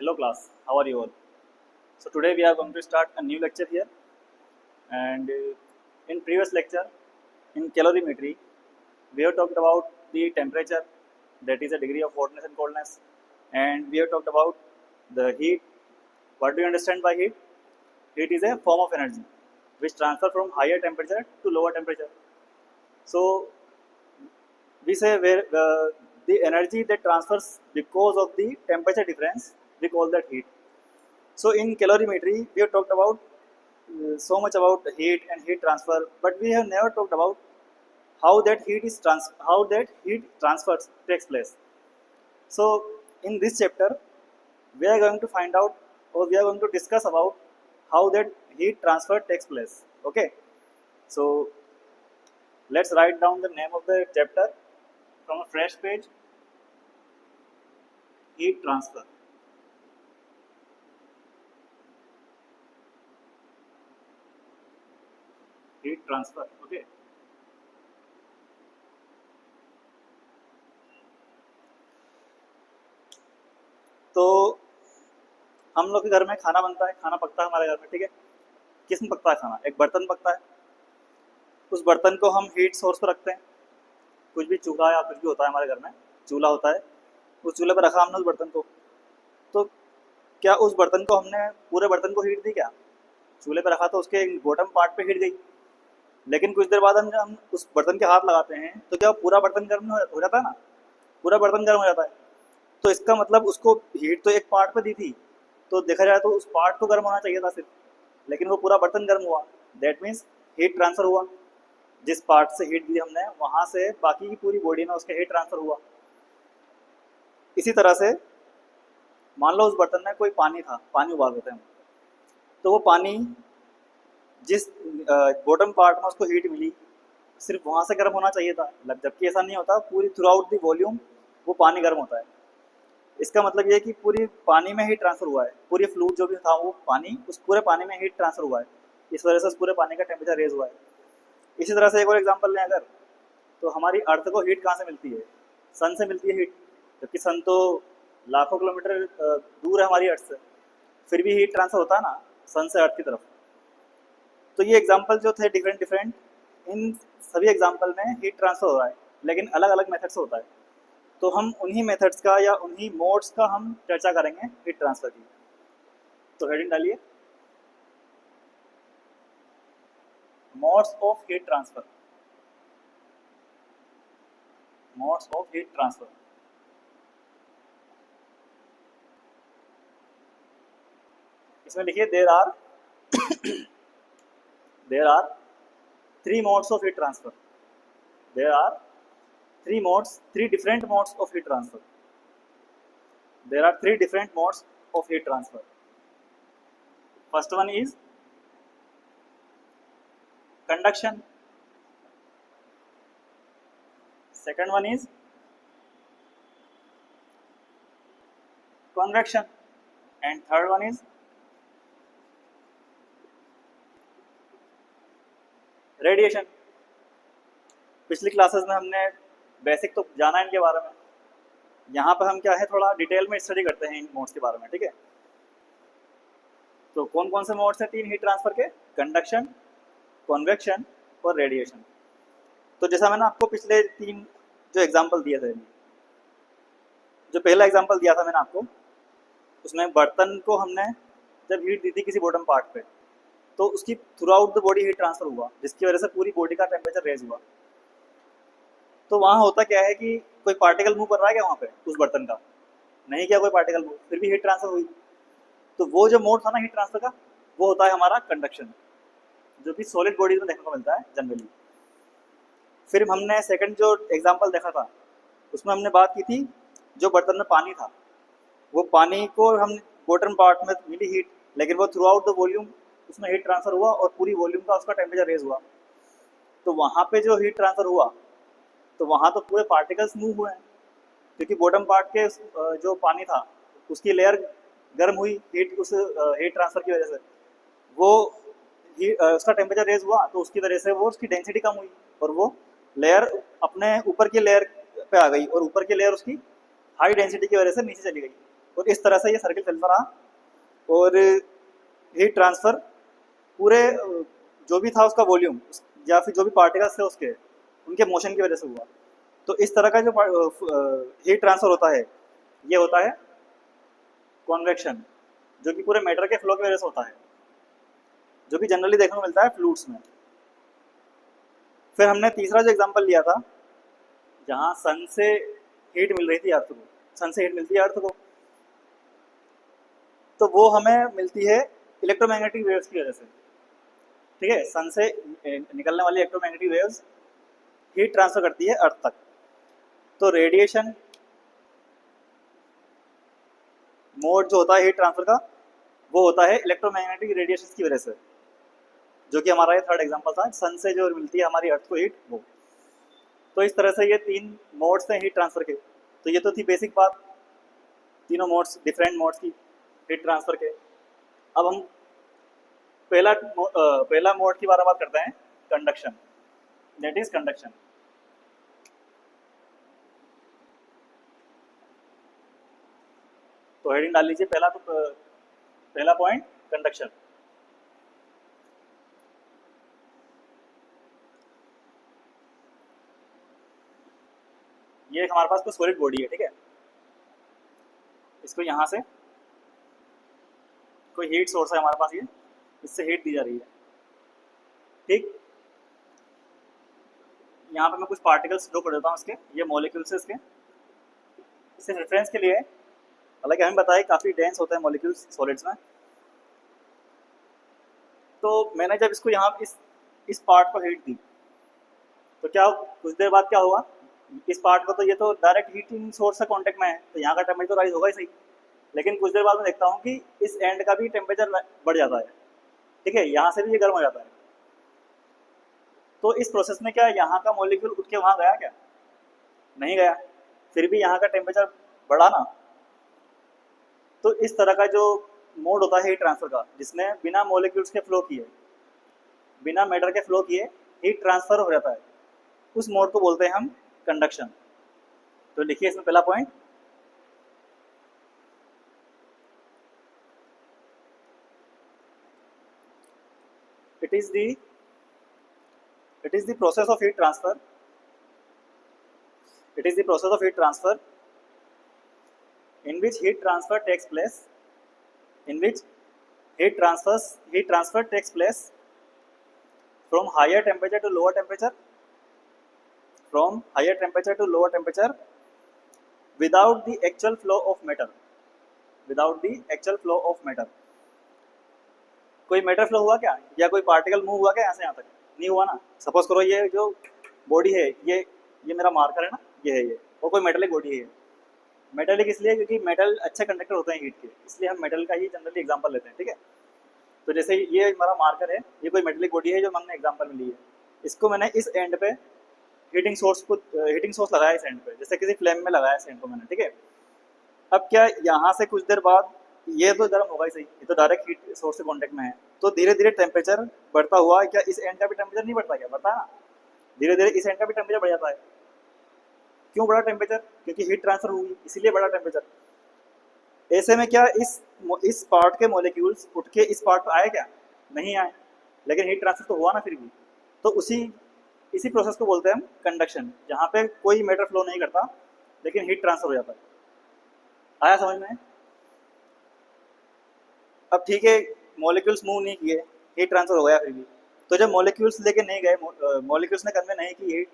Hello class, how are you all? So today we are going to start a new lecture here, and in previous lecture in calorimetry we have talked about the temperature, that is a degree of hotness and coldness, and we have talked about the heat. What do you understand by heat? Heat is a form of energy which transfer from higher temperature to lower temperature. So we say where the energy that transfers because of the temperature difference, we call that heat. So in calorimetry, we have talked about so much about heat and heat transfer, but we have never talked about how that heat transfers takes place. So in this chapter, we are going to find out, or we are going to discuss about how that heat transfer takes place. Okay, so let's write down the name of the chapter from a fresh page. Heat transfer. Heat transfer. Okay. तो हम लोग के घर में खाना बनता है, खाना पकता है हमारे घर में, ठीक है। किस में पकता है खाना? एक बर्तन पकता है। उस बर्तन को हम हीट सोर्स पर रखते हैं। कुछ भी चूल्हा या कुछ भी होता है हमारे घर में, चूल्हा होता है, उस चूल्हे पर रखा हमने उस बर्तन को। तो क्या उस बर्तन को हमने पूरे बर्तन को हीट दी? क्या चूल्हे पर रखा तो उसके बॉटम पार्ट पे हीट गई, लेकिन कुछ देर बाद हम उस बर्तन के हाथ लगाते हैं तो क्या पूरा बर्तन गर्म हो जाता है ना, पूरा बर्तन गर्म हो जाता है। तो इसका मतलब उसको हीट तो एक पार्ट पे दी थी, तो देखा जाए तो उस पार्ट को गर्म होना चाहिए था सिर्फ, लेकिन वो पूरा बर्तन गर्म हुआ। दैट मीन्स हीट ट्रांसफर हुआ। जिस पार्ट से हीट दी हमने वहां से बाकी की पूरी बॉडी में उसके हीट ट्रांसफर हुआ। इसी तरह से मान लो उस बर्तन में कोई पानी था, पानी उबाल रहे थे हम, तो वो पानी जिस बॉटम पार्ट में उसको हीट मिली सिर्फ वहां से गर्म होना चाहिए था, जबकि ऐसा नहीं होता। पूरी थ्रू आउट द वॉल्यूम वो पानी गर्म होता है। इसका मतलब ये है कि पूरी पानी में हीट ट्रांसफर हुआ है, पूरी फ्लूइड जो भी था वो पानी, उस पूरे पानी में हीट ट्रांसफर हुआ है। इस वजह से उस पूरे पानी का टेम्परेचर रेज हुआ है। इसी तरह से एक और एग्जांपल लें अगर, तो हमारी अर्थ को हीट कहाँ से मिलती है? सन से मिलती है हीट, जबकि सन तो लाखों किलोमीटर दूर है हमारी अर्थ से, फिर भी हीट ट्रांसफर होता है ना सन से अर्थ की तरफ। तो ये एग्जाम्पल जो थे डिफरेंट डिफरेंट, इन सभी एग्जाम्पल में हीट ट्रांसफर हो रहा है, लेकिन अलग अलग मेथड से होता है। तो हम उन्हीं मेथड्स का या उन्हीं मोड्स का हम चर्चा करेंगे हीट ट्रांसफर की। तो हेडिंग डालिए, modes of heat transfer. Modes of heat transfer. इसमें लिखिए there are three modes of heat transfer. There are three different modes of heat transfer. There are three different modes of heat transfer. First one is conduction. Second one is convection. And third one is radiation. पिछली classes में हमने basic तो जाना है इनके बारे में। यहाँ पर हम क्या है थोड़ा डिटेल में स्टडी करते हैं इन मोड्स के बारे में, ठीक है। तो कौन कौन से मोड्स हैं तीन हीट ट्रांसफर के? कंडक्शन, कन्वेक्शन और रेडिएशन। तो जैसा मैंने आपको पिछले तीन जो एग्जांपल दिए थे, जो पहला एग्जांपल दिया था मैंने आपको, उसमें बर्तन को हमने जब हीट दी थी किसी बॉटम पार्ट पे, तो उसकी through out the body heat transfer हुआ, जिसकी वजह से पूरी बॉडी का टेम्परेचर रेज हुआ। तो वहाँ होता क्या है कि कोई पार्टिकल मूव कर रहा है क्या वहाँ पे उस बर्तन का? नहीं किया कोई पार्टिकल मूव, फिर भी हीट ट्रांसफर हुई। तो वो जो मोड था ना हीट ट्रांसफर का, वो होता है हमारा कंडक्शन, जो कि सॉलिड बॉडीज में देखने को मिलता है जनरली। फिर हमने सेकंड जो एग्जांपल देखा था उसमें हमने बात की थी जो बर्तन में पानी था, वो पानी को हम बॉटम पार्ट में मिली हीट, लेकिन वो थ्रू आउट द वॉल्यूम उसमें हीट ट्रांसफर हुआ और पूरी वॉल्यूम का उसका टेम्परेचर रेज हुआ। तो वहाँ पे जो हीट ट्रांसफर हुआ तो वहाँ तो पूरे पार्टिकल्स मूव हुए हैं, क्योंकि बॉटम पार्ट के जो पानी था उसकी लेयर गर्म हुई हीट, उस हीट ट्रांसफर की वजह से वो उसका टेम्परेचर रेज हुआ, तो उसकी वजह से वो उसकी डेंसिटी कम हुई और वो लेयर अपने ऊपर की लेयर पे आ गई, और ऊपर की लेयर उसकी हाई डेंसिटी की वजह से नीचे चली गई और इस तरह से ये सर्किल चलता रहा और हीट ट्रांसफ़र पूरे जो भी था उसका वॉल्यूम या फिर जो भी पार्टिकल्स थे उसके उनके मोशन की वजह से हुआ। तो इस तरह का जो हीट ट्रांसफ़र होता है ये होता है कॉन्वेक्शन, जो कि पूरे मैटर के फ्लो की वजह से होता है, जो कि जनरली देखने को मिलता है फ्लूइड्स में। फिर हमने तीसरा जो एग्जांपल लिया था जहाँ सन से हीट मिल रही थी अर्थ को, सन से हीट मिलती है अर्थ को, तो वो हमें मिलती है इलेक्ट्रोमैग्नेटिक वेव्स की वजह से। ठीक है, सन से निकलने वाली इलेक्ट्रोमैग्नेटिक वेव्स हीट ट्रांसफर करती है अर्थ तक। तो रेडिएशन मोड जो होता है हीट ट्रांसफर का वो होता है इलेक्ट्रोमैग्नेटिक रेडिएशन की वजह से, जो कि हमारा ये थर्ड एग्जांपल था, सन से जो मिलती है हमारी अर्थ को हीट वो। तो इस तरह से ये 3 मोड्स हैं हीट ट्रांसफर के। तो ये तो थी बेसिक बात, तीनों मोड्स, डिफरेंट मोड्स की हीट ट्रांसफर के। अब हम पहला मोड की बात करते हैं, कंडक्शन, दैट इज कंडक्शन। तो हेडिंग डाल लीजिए, पहला पॉइंट कंडक्शन। ये हमारे पास कोई सॉलिड बॉडी है, ठीक है, इसको यहाँ से कोई हीट सोर्स है हमारे पास, ये इससे हीट दी जा रही है, ठीक। यहाँ पे मैं कुछ पार्टिकल्स ड्रॉ कर देता हूँ इसके, ये मॉलिक्यूल्स है इसके, इसे रेफरेंस के लिए, हालांकि हमें बताया काफ़ी डेंस होता है मॉलिक्यूल्स सॉलिड्स में। तो मैंने जब इसको यहाँ इस पार्ट को हीट दी तो क्या कुछ देर बाद क्या हुआ, इस पार्ट को तो ये तो डायरेक्ट हीटिंग सोर्स से कांटेक्ट में है तो यहाँ का टेम्परेचर राइज होगा ही सही, लेकिन कुछ देर बाद मैं देखता हूँ कि इस एंड का भी टेम्परेचर बढ़ जाता है, ठीक है, यहाँ से भी ये गर्म हो जाता है। तो इस प्रोसेस में क्या यहाँ का मॉलिक्यूल उठ के वहाँ गया क्या? नहीं गया, फिर भी यहाँ का टेम्परेचर बढ़ा ना। तो इस तरह का जो मोड होता है हीट ट्रांसफर का, जिसमें बिना मॉलिक्यूल्स के फ्लो किए, बिना मैटर के फ्लो किए हीट ट्रांसफर हो जाता है, उस मोड को बोलते हैं हम कंडक्शन। तो लिखिए इसमें पहला point, it is the process of heat transfer, it is the process of heat transfer in which heat transfer takes place, in which heat transfer takes place from higher temperature to lower temperature, from higher temperature to lower temperature without the actual flow of matter, without the actual flow of matter। कोई matter flow हुआ क्या, या कोई particle move हुआ क्या यहाँ से यहाँ तक? नहीं हुआ ना। सपोज करो ये जो बॉडी है, ये मेरा मार्कर है ना, ये है ये, और कोई मेटलिक बॉडी है। मेटलिक इसलिए क्योंकि मेटल अच्छे कंडक्टर होते हैं हीट के, इसलिए हम मेटल का ही जनरली एग्जांपल लेते हैं, ठीक है। तो जैसे ये हमारा मार्कर है, ये कोई मेटलिक बॉडी है जो हमने एग्जांपल में ली है, इसको मैंने इस एंड पे हीटिंग सोर्स लगाया इस एंड पे, जैसे किसी फ्लेम में लगाया इस एंड को मैंने, ठीक है। अब क्या यहाँ से कुछ देर बाद ये तो गर्म होगा ही सही, ये तो डायरेक्ट हीट सोर्स से कांटेक्ट में है, तो धीरे धीरे टेम्परेचर बढ़ता हुआ, क्या इस एंड का भी टेम्परेचर नहीं बढ़ता? क्या बढ़ता है ना, धीरे धीरे इस एंड का भी टेम्परेचर बढ़ जाता है। क्यों बढ़ा टेम्परेचर? क्योंकि हीट ट्रांसफर हुई, इसीलिए बढ़ा टेम्परेचर। ऐसे में क्या इस पार्ट के मॉलिक्यूल्स उठ के इस पार्ट पर आए क्या? नहीं आए, लेकिन हीट ट्रांसफर तो हुआ ना फिर भी। तो इसी प्रोसेस को बोलते हैं हम कंडक्शन, जहाँ पे कोई मैटर फ्लो नहीं करता लेकिन हीट ट्रांसफर हो जाता है। आया समझ में? अब ठीक है, मॉलिक्यूल्स मूव नहीं किए, हीट ट्रांसफर हो गया फिर भी, तो जब मॉलिक्यूल्स लेके नहीं गए, मॉलिक्यूल्स ने कन्वे नहीं की हीट,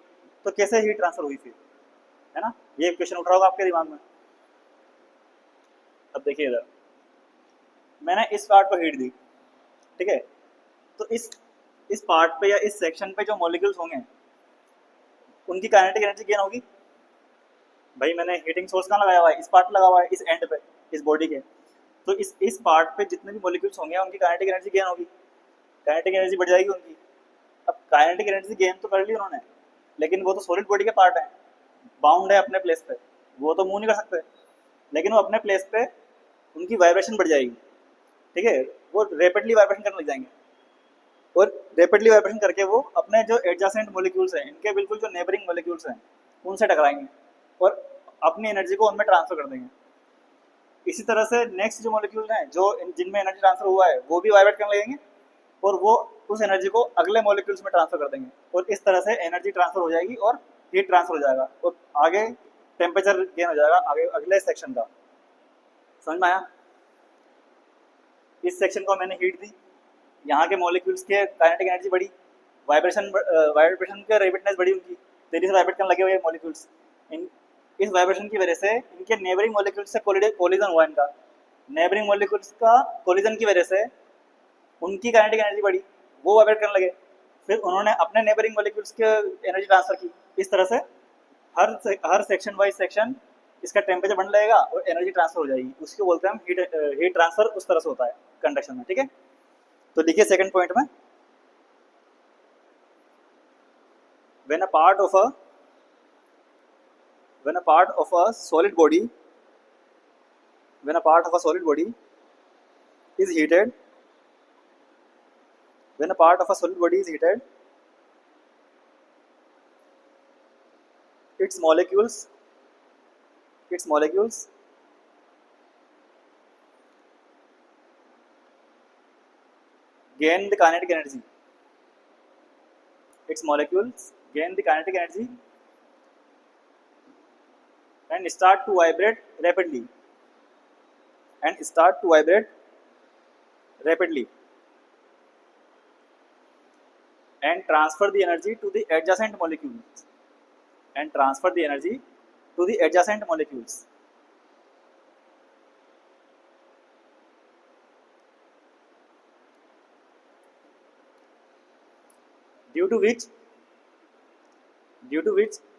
तो कैसे हीट ट्रांसफर हुई फिर, है ना? ये क्वेश्चन उठ रहा होगा आपके दिमाग में। अब देखिए इधर, मैंने इस पार्ट को हीट दी, ठीक है, तो इस पार्ट पे या इस सेक्शन पे जो मॉलिक्यूल्स होंगे उनकी काइनेटिक एनर्जी गेन होगी। भाई मैंने हीटिंग सोर्स कहाँ लगाया हुआ है? इस पार्ट लगा हुआ है, इस एंड पे, इस बॉडी के। तो इस पार्ट पे जितने भी मॉलिक्यूल्स होंगे उनकी काइनेटिक एनर्जी गेन होगी, काइनेटिक एनर्जी बढ़ जाएगी उनकी। अब काइनेटिक एनर्जी गेन तो कर ली उन्होंने, लेकिन वो तो सॉलिड बॉडी के पार्ट है, बाउंड है अपने प्लेस पे, वो तो मूव नहीं कर सकते, लेकिन वो अपने प्लेस पे उनकी वाइब्रेशन बढ़ जाएगी, ठीक है, वो रैपिडली वाइब्रेशन करने लग जाएंगे, और रैपिडली वाइब्रेशन करके वो अपने जो एडजेसेंट मॉलिक्यूल्स हैं, इनके बिल्कुल जो नेबरिंग मॉलिक्यूल्स हैं उनसे टकराएंगे और अपनी एनर्जी को उनमें ट्रांसफर कर देंगे। इसी तरह से नेक्स्ट जो मॉलिक्यूल हैं जो जिनमें एनर्जी ट्रांसफर हुआ है वो भी वाइब्रेट करने लगेंगे और वो उस एनर्जी को अगले मॉलिक्यूल्स में ट्रांसफर कर देंगे और इस तरह से एनर्जी ट्रांसफर हो जाएगी और हीट ट्रांसफर हो जाएगा और आगे टेम्परेचर गेन हो जाएगा आगे अगले सेक्शन का। समझ में आया? इस सेक्शन को मैंने हीट दी, यहाँ के मॉलिक्यूल्स के काइनेटिक एनर्जी बढ़ी, वाइब्रेशन के रेपिडनेस बढ़ी, उनकी तेजी से वाइब्रेट करने लगे हुए मॉलिक्यूल्स। इस वाइब्रेशन की वजह से इनके नेबरिंग मॉलिक्यूल्स से कोलिजन हुआ, इनका नेबरिंग मॉलिक्यूल्स का कोलिजन की वजह से उनकी काइनेटिक एनर्जी बढ़ी, वो वाइब्रेट करने लगे, फिर उन्होंने अपने नेबरिंग मॉलिक्यूल्स के एनर्जी ट्रांसफर की। इस तरह से हर सेक्शन वाइज सेक्शन इसका टेम्परेचर बढ़ने लगेगा और एनर्जी ट्रांसफर हो जाएगी, उसको बोलते हैं हम हीट ट्रांसफर। उस तरह से होता है कंडक्शन में। ठीक है, तो देखिए सेकंड पॉइंट में, when a part of a solid body is heated, its molecules gain the kinetic energy. Its molecules gain the kinetic energy and start to vibrate rapidly and transfer the energy to the adjacent molecules due to which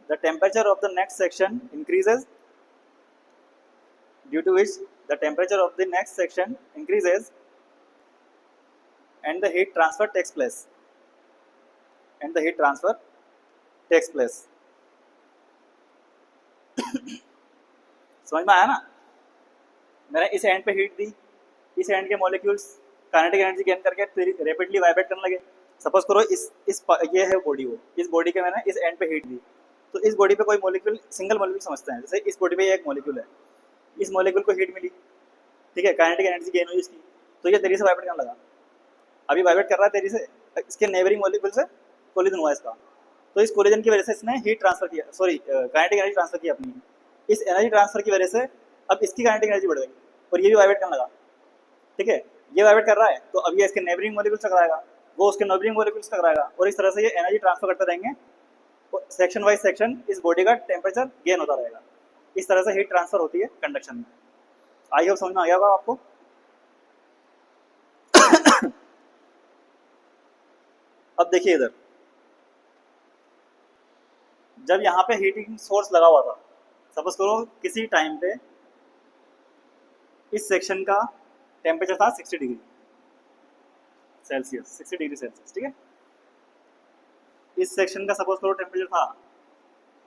the temperature of the next section increases and the heat transfer takes place समझ में आया ना? मैंने इस and पे heat दी, इस and के molecules kinetic energy gain करके रैपिडली वाइब्रेट करने लगे। सपोज करो ये है बॉडी, वो इस बॉडी के मैंने इस एंड पे हीट दी, तो इस बॉडी पे कोई मॉलिक्यूल सिंगल मॉलिक्यूल समझते हैं, जैसे इस बॉडी पे एक मॉलिक्यूल है, इस मॉलिक्यूल को हीट मिली, ठीक है, काइनेटिक एनर्जी गेन हुई इसकी, तो ये तेजी से वाइब्रेट करने लगा, अभी वाइब्रेट कर रहा है तेजी से, इसके नेबरिंग मॉलिक्यूल से कोलिजन हुआ इसका, तो इस कोलिजन की वजह से इसने हीट ट्रांसफर किया, काइनेटिक एनर्जी ट्रांसफर किया अपनी। इस एनर्जी ट्रांसफर की वजह से अब इसकी काइनेटिक एनर्जी बढ़ गई और ये भी वाइब्रेट करने लगा। ठीक है, ये वाइब्रेट कर रहा है तो अब ये इसके नेबरिंग मॉलिक्यूल से टकराएगा, वो उसके नेबरिंग मॉलिक्यूल्स से टकराएगा और इस तरह से ये एनर्जी ट्रांसफर करते रहेंगे, सेक्शन वाइज सेक्शन इस बॉडी का टेम्परेचर गेन होता रहेगा। इस तरह से हीट ट्रांसफर होती है कंडक्शन में। आई होप समझ में आ गया होगा आपको। अब देखिए इधर, जब यहाँ पे हीटिंग सोर्स लगा हुआ था, सपोज करो किसी टाइम पे इस सेक्शन का टेम्परेचर था 60 डिग्री सेल्सियस, 60 डिग्री सेल्सियस, ठीक है। इस सेक्शन का सपोज करो टेम्परेचर था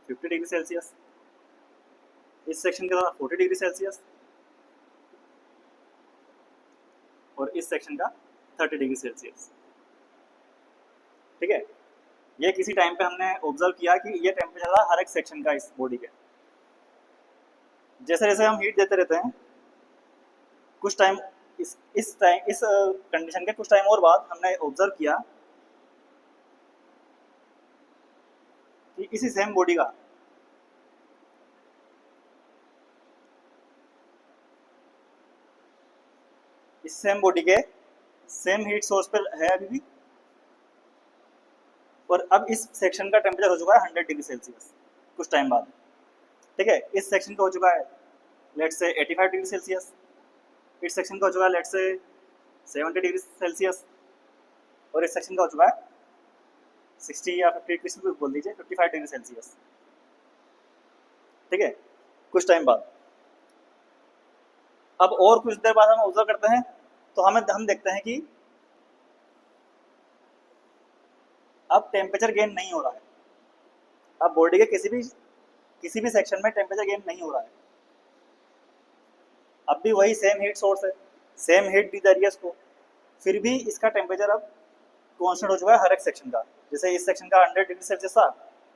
50 डिग्री सेल्सियस, इस सेक्शन का था 40 डिग्री सेल्सियस और इस सेक्शन का 30 डिग्री सेल्सियस, ठीक है। ये किसी टाइम पे हमने ऑब्जर्व किया कि ये टेम्परेचर था हर एक सेक्शन का इस बॉडी के। जैसे जैसे हम हीट देते रहते हैं, कुछ टाइम इस कंडीशन के कुछ टाइम और बाद हमने ऑब्जर्व किया कि इसी सेम बॉडी का इस सेम बॉडी के सेम हीट सोर्स पर है अभी भी, और अब इस सेक्शन का टेम्परेचर हो चुका है 100 डिग्री सेल्सियस कुछ टाइम बाद, ठीक है। इस सेक्शन का हो चुका है लेट्स से 85 डिग्री सेल्सियस, इस सेक्शन का हो चुका है लेट्स से 70 डिग्री सेल्सियस और इस सेक्शन का हो चुका है 60 या 50 किसी भी बोल दीजिए 55 डिग्री सेल्सियस, ठीक है, कुछ टाइम बाद। अब और कुछ देर बाद हम ऑब्जर्व करते हैं तो हम देखते हैं कि अब टेम्परेचर गेन नहीं हो रहा है, अब बॉडी के किसी भी सेक्शन में टेम्परेचर गेन नहीं हो रहा है, अब भी वही सेम हीट सोर्स है, सेम हीट दी जा रही है इसको, फिर भी इसका टेम्परेचर अब कांस्टेंट हो चुका है हर एक सेक्शन का। जैसे इस सेक्शन का 100 डिग्री सेल्सियस था,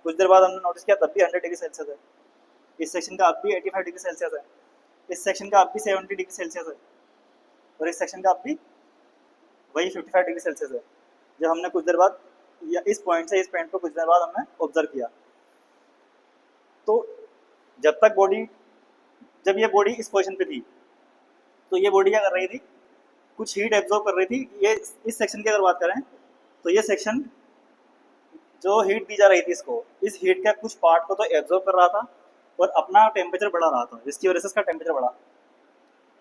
कुछ देर बाद हमने नोटिस किया तब भी 100 डिग्री सेल्सियस है, इस सेक्शन का अब भी 85 डिग्री सेल्सियस है, इस सेक्शन का आप भी 70 डिग्री सेल्सियस है और इस सेक्शन का आप भी वही 55 डिग्री सेल्सियस है, जब हमने कुछ देर बाद या इस पॉइंट से इस पॉइंट को कुछ देर बाद हमने ऑब्जर्व किया। तो जब तक बॉडी, जब ये बॉडी इस पोजीशन पे थी तो ये बॉडी क्या कर रही थी, कुछ हीट एब्जॉर्ब कर रही थी। ये इस सेक्शन की अगर बात करें तो ये सेक्शन जो हीट दी जा रही थी इसको, इस हीट का कुछ पार्ट को तो एब्जॉर्ब कर रहा था और अपना टेम्परेचर बढ़ा रहा था, जिसकी वजह से इसका टेम्परेचर बढ़ा,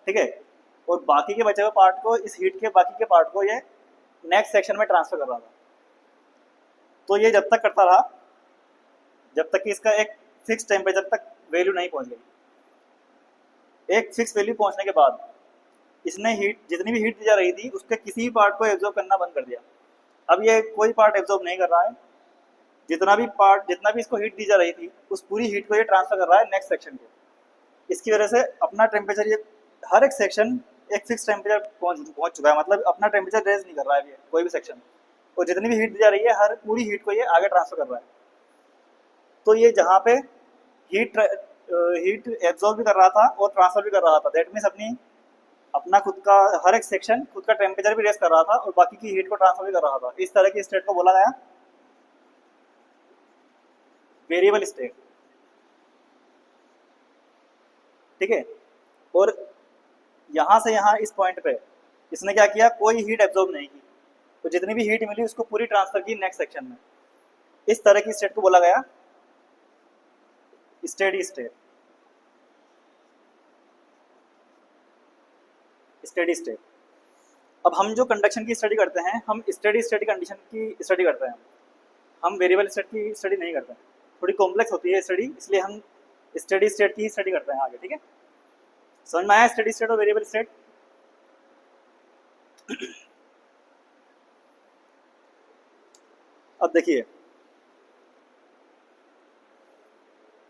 ठीक है। और बाकी के बचे हुए पार्ट को, इस हीट के बाकी के पार्ट को ये नेक्स्ट सेक्शन में ट्रांसफर कर रहा था। तो ये जब तक करता रहा जब तक कि इसका एक फिक्स टेम्परेचर तक वैल्यू नहीं पहुंच गई। एक फिक्स वैल्यू पहुंचने के बाद इसने हीट, जितनी भी हीट दी जा रही थी उसके किसी भी पार्ट को एब्जॉर्ब करना बंद कर दिया। अब ये कोई पार्ट एब्जॉर्ब नहीं कर रहा है, जितना भी इसको हीट दी जा रही थी उस पूरी हीट को ये ट्रांसफर कर रहा है नेक्स्ट सेक्शन को। इसकी वजह से अपना टेम्परेचर, ये हर एक सेक्शन एक फिक्स टेम्परेचर पहुंच चुका है, मतलब अपना टेम्परेचर रेज नहीं कर रहा है ये कोई भी सेक्शन, और जितनी भी हीट दी जा रही है हर पूरी हीट को ये आगे ट्रांसफर कर रहा है। तो ये जहाँ पे हीट एब्जॉर्ब भी कर रहा था और ट्रांसफर भी कर रहा था, दैट मीन्स अपना खुद का हर एक सेक्शन खुद का टेम्परेचर भी रेज कर रहा था और बाकी की हीट को ट्रांसफर भी कर रहा था। इस तरह की स्टेट को बोला गया वेरिएबल स्टेट, ठीक है। और यहाँ से यहाँ इस पॉइंट पे इसने क्या किया, कोई हीट एब्जॉर्ब नहीं की, तो जितनी भी हीट मिली उसको पूरी ट्रांसफर की नेक्स्ट सेक्शन में। इस तरह की स्टेट को बोला गया स्टेडी स्टेट। Steady state. अब हम जो कंडक्शन की स्टडी करते हैं, हम स्टेडी स्टेट कंडीशन की स्टडी करते हैं, हम वेरिएबल स्टेट की स्टडी नहीं करते हैं। थोड़ी कॉम्प्लेक्स होती है स्टडी, इसलिए हम स्टेडी स्टेट की स्टडी करते हैं आगे, ठीक है। समझ में आया स्टेडी स्टेट और वेरिएबल स्टेट? अब देखिए,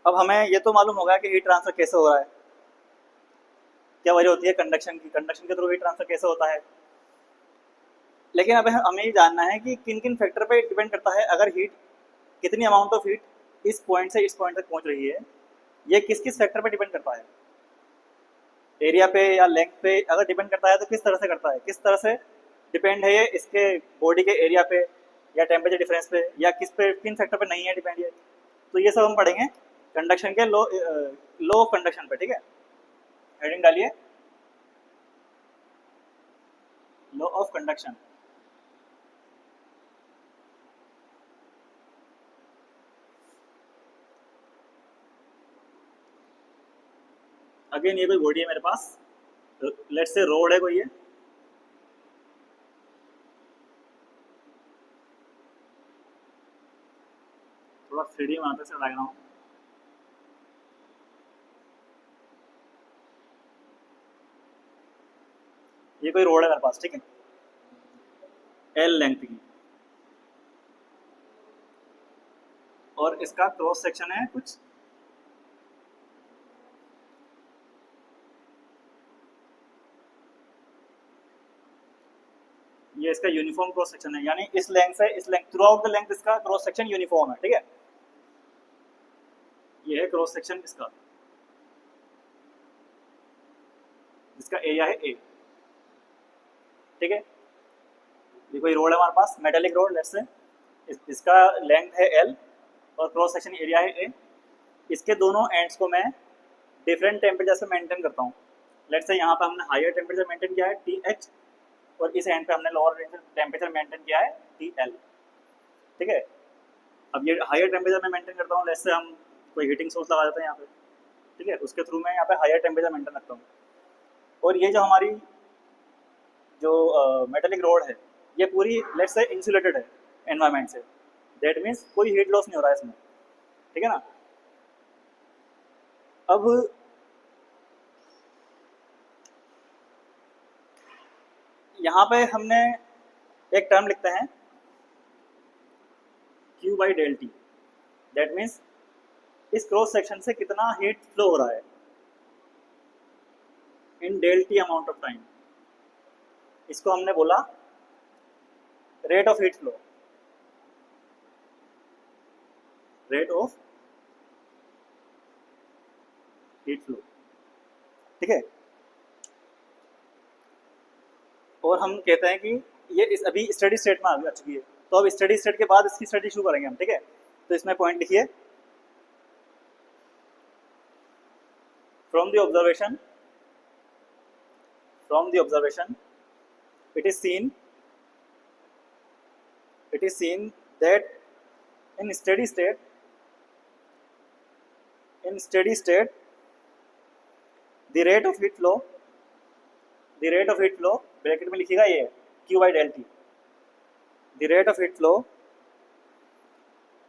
अब हमें ये तो मालूम होगा कि हीट ट्रांसफर कैसे हो रहा है, क्या वजह होती है कंडक्शन की, कंडक्शन के थ्रू हीट ट्रांसफर कैसे होता है। लेकिन अब हमें ये जानना है कि किन किन फैक्टर पे डिपेंड करता है, अगर हीट, कितनी अमाउंट ऑफ हीट इस पॉइंट से इस पॉइंट तक पहुंच रही है, ये किस किस फैक्टर पे डिपेंड करता है, एरिया पे या लेंथ पे। अगर डिपेंड करता है तो किस तरह से करता है, किस तरह से डिपेंड है ये इसके बॉडी के एरिया पे या टेम्परेचर डिफरेंस पे, या किस पे, किन फैक्टर पे नहीं है डिपेंड ये। तो ये सब हम पढ़ेंगे कंडक्शन के लॉ ऑफ कंडक्शन पे, ठीक है। हेडिंग डालिए लॉ ऑफ कंडक्शन। अगेन ये कोई बॉडी है मेरे पास, लेट्स से रोड है कोई, ये थोड़ा 3D बनाते से डायग्राम। ये कोई रोड है मेरे पास, ठीक है, एल लेंथ की, और इसका क्रॉस सेक्शन है कुछ ये, इसका यूनिफॉर्म क्रॉस सेक्शन है, यानी इस लेंथ से इस length, through out the length इसका क्रॉस सेक्शन यूनिफॉर्म है, ठीक है। ये है क्रॉस सेक्शन इसका, जिसका एरिया है ए, ठीक है। ये कोई रोड है हमारे पास, मेटेलिक रोड, लेट्स से इसका लेंथ है एल और क्रॉस सेक्शन एरिया है ए। इसके दोनों एंड्स को मैं डिफरेंट टेम्परेचर से मेंटेन करता हूँ। लेट्स से यहाँ पे हमने हायर टेम्परेचर मेंटेन किया है टी एच, और इस एंड पे हमने लोअर टेम्परेचर मेंटेन किया है टी एल, ठीक है। अब ये हायर टेम्परेचर में मेंटेन करता हूँ, लेट्स से हम कोई हीटिंग सोर्स लगा देते हैं यहाँ पे, ठीक है, उसके थ्रू मैं यहाँ पे हायर टेम्परेचर मेंटेन रखता हूँ। और ये जो हमारी जो मेटेलिक रोड है, ये पूरी लेट्स से इंसुलेटेड है एनवायरनमेंट से, दैट मीन्स कोई हीट लॉस नहीं हो रहा है इसमें, ठीक है ना। अब यहाँ पे हमने एक टर्म लिखते हैं Q by del T, that means इस क्रॉस सेक्शन से कितना हीट फ्लो हो रहा है in del T amount of time. इसको हमने बोला rate of heat flow, rate of heat flow. ठीक है। और हम कहते हैं कि ये इस अभी स्टडी स्टेट में आ चुकी है, तो अब स्टडी स्टेट के बाद इसकी स्टडी शुरू करेंगे हम, ठीक है। तो इसमें पॉइंट लिखिए, from the observation it is seen that in steady state the rate of heat flow bracket में लिखिएगा ये Q by del T, the rate of heat flow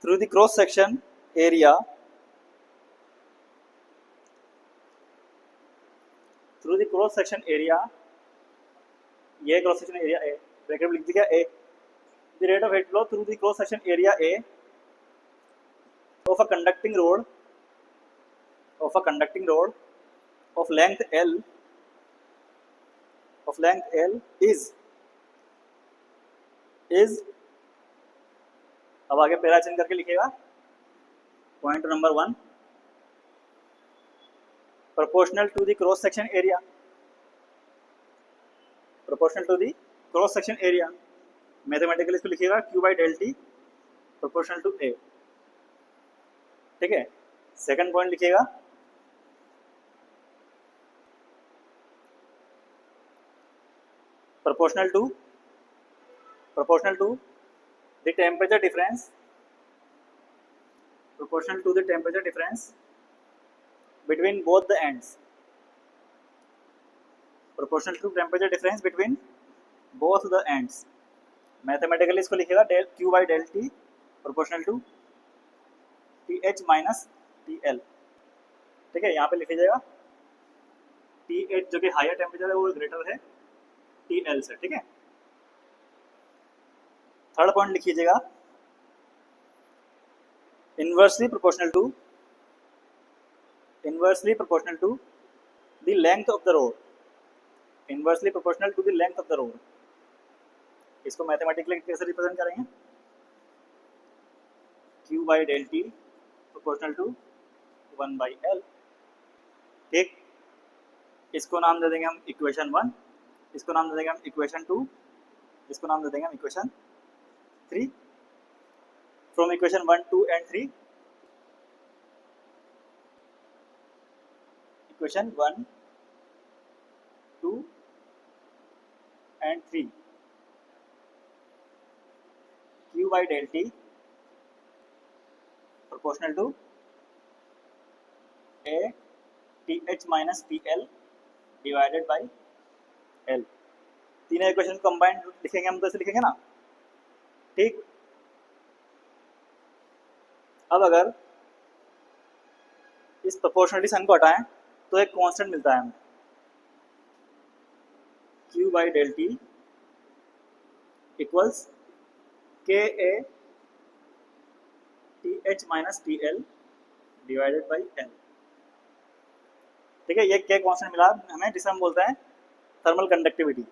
through the cross section area ये cross section area A, bracket में लिख दिया ए, the rate of heat flow through the cross section area A of a conducting rod of length L is अब आगे para change करके लिखेगा, point number 1, proportional to the cross section area, mathematically इसको लिखिएगा Q by del T proportional to A, ठीक है। Second point लिखिएगा, proportional to the temperature difference between both the ends, mathematically इसको लिखिएगा Q by del T proportional to TH minus TL, ठीक है। यहाँ पे लिख लीजिएगा TH जो कि हायर टेम्परेचर है वो ग्रेटर है TL से, ठीक है। थर्ड पॉइंट लिखिएगा, inversely proportional to the length of the rod, इसको मैथमेटिकली कैसे रिप्रेजेंट करेंगे, Q by del T proportional to 1 by L, ठीक। इसको नाम दे देंगे हम इक्वेशन 1, इसको नाम दे देंगे हम इक्वेशन 2, इसको नाम दे देंगे हम equation 3। From equation 1, 2 and 3, equation 1, 2 and 3, Q by del T proportional to A TH minus TL divided by L, तीनों इक्वेशन कंबाइंड लिखेंगे हम, तो ऐसे लिखेंगे ना, ठीक। अब अगर इस प्रोपोर्शनलिटी साइन को हटाएं तो एक कांस्टेंट मिलता है हमें, Q by del T equals KA TH minus TL divided by L, ठीक है। ये क्या कांस्टेंट मिला हमें, जिसे हम बोलते हैं थर्मल कंडक्टिविटी।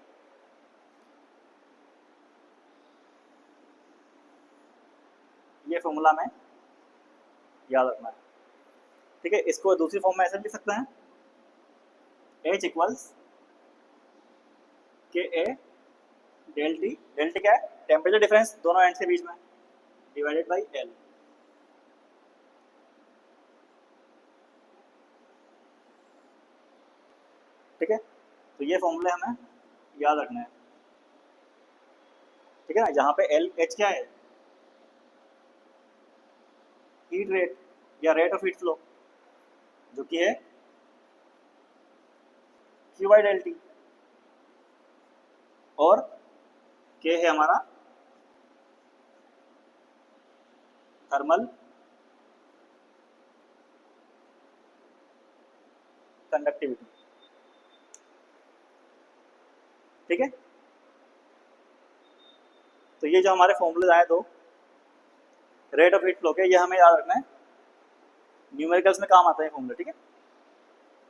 ये फॉर्मूला में याद रखना है, ठीक है। इसको दूसरी फॉर्म में ऐसे लिख सकते हैं, H equals KA del T क्या है, टेम्परेचर डिफरेंस दोनों एंड के बीच में, डिवाइडेड बाई L, ठीक है। तो ये फॉर्मूले हमें याद रखना है, ठीक है ना। जहाँ पे H क्या है, हीट रेट या रेट ऑफ हीट फ्लो, जो कि है Q by del T, और K है हमारा थर्मल कंडक्टिविटी, ठीक है। तो ये जो हमारे फॉर्मूले आए, तो रेट ऑफ हीट फ्लो के, ये हमें याद रखना है, न्यूमेरिकल्स में काम आता है फॉर्मूला, ठीक है।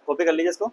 कॉपी कर लीजिए इसको।